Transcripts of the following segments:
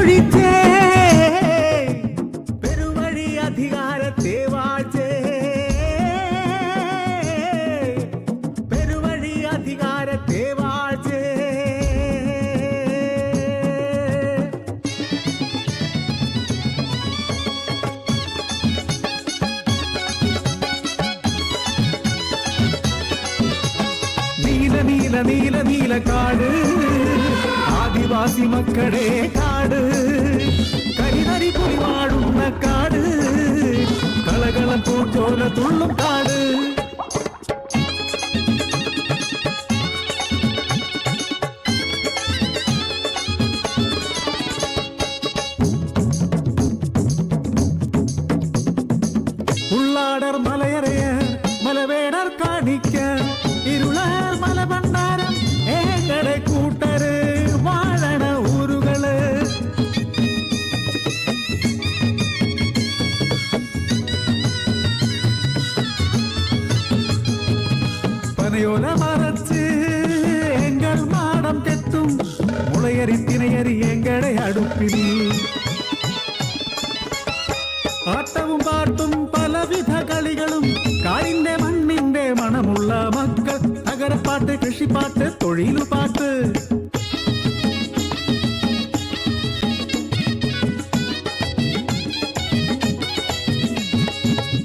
കുഴിച്ചേ പെരുവഴി അധികാരത്തെ വാഴ്ചേ പെരുവഴി അധികാരത്തെ വാഴ്ചേ നീല നീല നീല നീല കാട് ആദിവാസി മക്കളെ കാട് കരിനരി പുലി വാഴുന്ന കാട് കളകളം പൂച്ചോല തുള്ളും കാട് ഉള്ളാടർ മലയറയ മലവേടർ കാണിക്ക ഇരുളർ മലബണ്ടാരം ഏകടെ കൂട്ടര് വാഴണ ഊരുകള് പനയോല മറച്ച് എങ്കൾ മാടം തെത്തും മുളയരി തിനയരി എങ്കടെ അടുപ്പിൽ ആട്ടവും പാട്ടും പലവിധ കളികളും കാടിന്റെ മണ്ണിന്റെ മണമുള്ള മക്കൾ നഗരപ്പാട്ട് കൃഷിപ്പാട്ട് തൊഴിലുപാട്ട്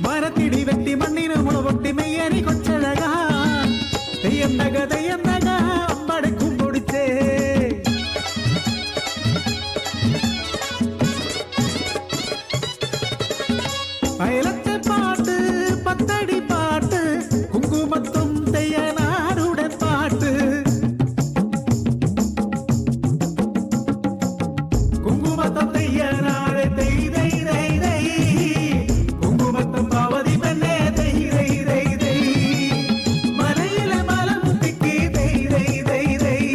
മരത്തിടി വെട്ടി മണ്ണിന് മുളപൊട്ടി മെയ്യരി കൊച്ചഴക തെയ്യന്തക തെയ്യന്തക അമ്പടക്കും പൊടിച്ചേ അയലത്തെ പാട്ട് പത്തടി പാട്ട് കുങ്കുമത്തും തെയ്യനാരുടെ പാട്ട് കുങ്കുമത്തും തെയ്യനാടെ തെയ് തെയ് തെയ് തെയ് കുങ്കുമത്തും പാവതി പെണ്ണെ തെയ് തെയ് തെയ് തെയ് മലയിലെ മലമുട്ടിക്ക് തെയ് തെയ് തെയ് തെയ്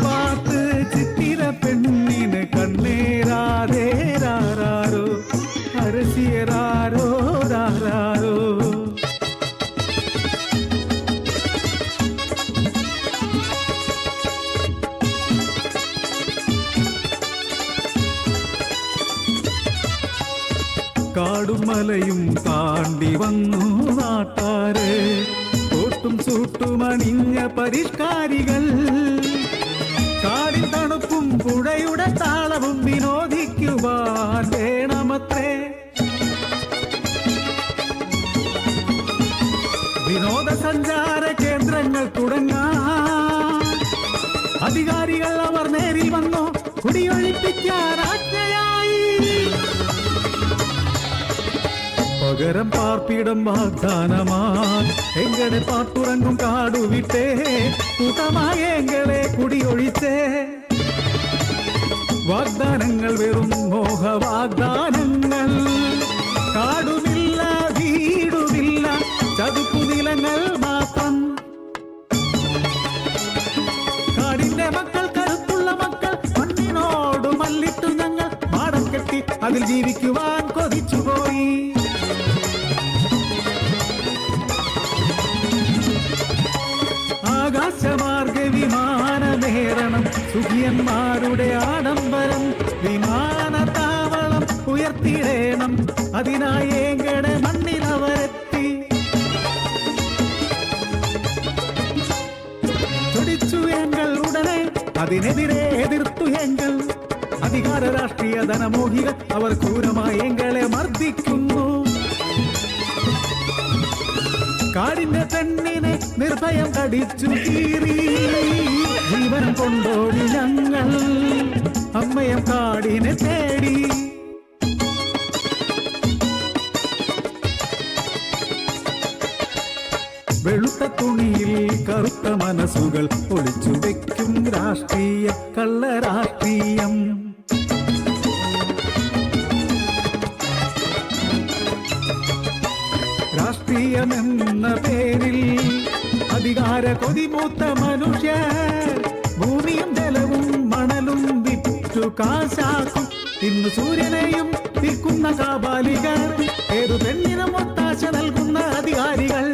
പാട്ട് ചിത്തിര പെണ്ണിന് കണ്ണേരാരോ അരസിയരാരോ രാരോ കാടും മലയും താണ്ടി വന്നു നാട്ടാര് കോട്ടും സൂട്ടും അണിഞ്ഞ പരിഷ്കാരികൾ കാടിൻ തണുപ്പും പുഴയുടെ താളവും വിനോദിക്കുവാൻ വേണമത്രേ വിനോദസഞ്ചാര കേന്ദ്രങ്ങൾ തുടങ്ങാൻ അധികാരികൾ അവർ നേരിൽ വന്നു കുടിയൊഴിപ്പിക്കാൻ ആജ്ഞയായി പകരം പാർപ്പിടം വാഗ്ദാനമാ എങ്ങനെ പാട്ടുറങ്ങും കാടുവിട്ടേ കൂട്ടമായ എങ്ങളെ കുടിയൊഴിച്ചേ വാഗ്ദാനങ്ങൾ വെറും മോഹ വാഗ്ദാനങ്ങൾ കാടുമില്ല വീടുമില്ല ചതുപ്പു നിലങ്ങൾ മാത്രം കാടിന്റെ മക്കൾ കരുത്തുള്ള മക്കൾ മണ്ണിനോട് മല്ലിട്ടു ഞങ്ങൾ മാടം കെട്ടി അതിൽ ജീവിക്കുവാൻ കൊതിച്ചുപോയി ആകാശമാർഗ വിമാനമേറണം സുഖിയന്മാരുടെ ആഡംബരം വിമാനത്താവളം ഉയർത്തിയിടേണം അതിനായി എങ്കടെ മണ്ണിലവരെത്തി തുടിച്ചു എങ്കൾ ഉടനെ അതിനെതിരെ എതിർത്തു എങ്കൾ അധികാര രാഷ്ട്രീയ ധനമോഹികൾ അവർ ക്രൂരമായി എങ്കളെ മർദ്ദിക്കുന്നു കാടിന്റെ പെണ്ണിനെ നിർഭയം കടിച്ചു കീറി ജീവനം കൊണ്ടോടി ഞങ്ങൾ അമ്മയം കാടിനെ തേടി വെളുത്ത തുണിയിൽ കറുത്ത മനസ്സുകൾ ഒളിച്ചു വെക്കും രാഷ്ട്രീയ കള്ളരാഷ്ട്രീയം രാഷ്ട്രീയമെന്ന പേരിൽ അധികാര കൊതിമൂത്ത മനുഷ്യർ ഭൂമിയും ജലവും മണലും വിറ്റു കാശാക്കും ഇന്ന് സൂര്യനെയും വിൽക്കുന്ന കാപാലികർ ഏതു പെണ്ണിനും ഒത്താശ നൽകുന്ന അധികാരികൾ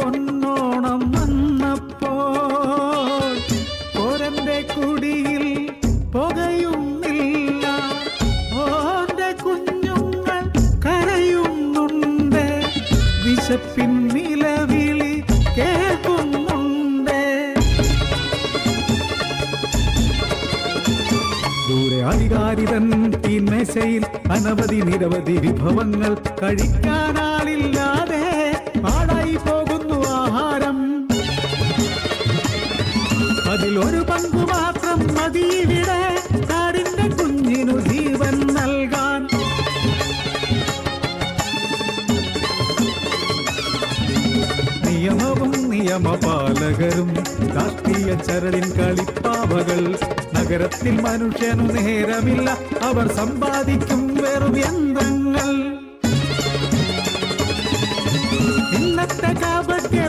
പൊന്നോണം വന്നപ്പോൾ ഓരന്റെ കുടിയിൽ പുകയുന്നില്ല, ഓന്റെ കുഞ്ഞുങ്ങൾ കരയുന്നുണ്ട്, വിശപ്പിൻ നിലവിളി കേൾക്കുന്നുണ്ട്. ദൂരെ അധികാരിതൻ തീന്മേശയിൽ അനവധി നിരവധി വിഭവങ്ങൾ, കഴിക്കാനാളില്ലാതെ പാഴായി പോകുന്നു ആഹാരം. അതിലൊരു പങ്കു മാത്രം മതിയിവിടെ കാടിന്റെ കുഞ്ഞിനു ജീവൻ നൽകാൻ. നിയമവും നിയമപാലകരും രാഷ്ട്രീയ ചരടിൻ കളിപ്പാവകൾ. നഗരത്തിൽ മനുഷ്യനു നേരമില്ല, അവർ സമ്പാദിക്കും വെറും യന്ത്രങ്ങൾ. ഇന്നത്തെ കാപട്യ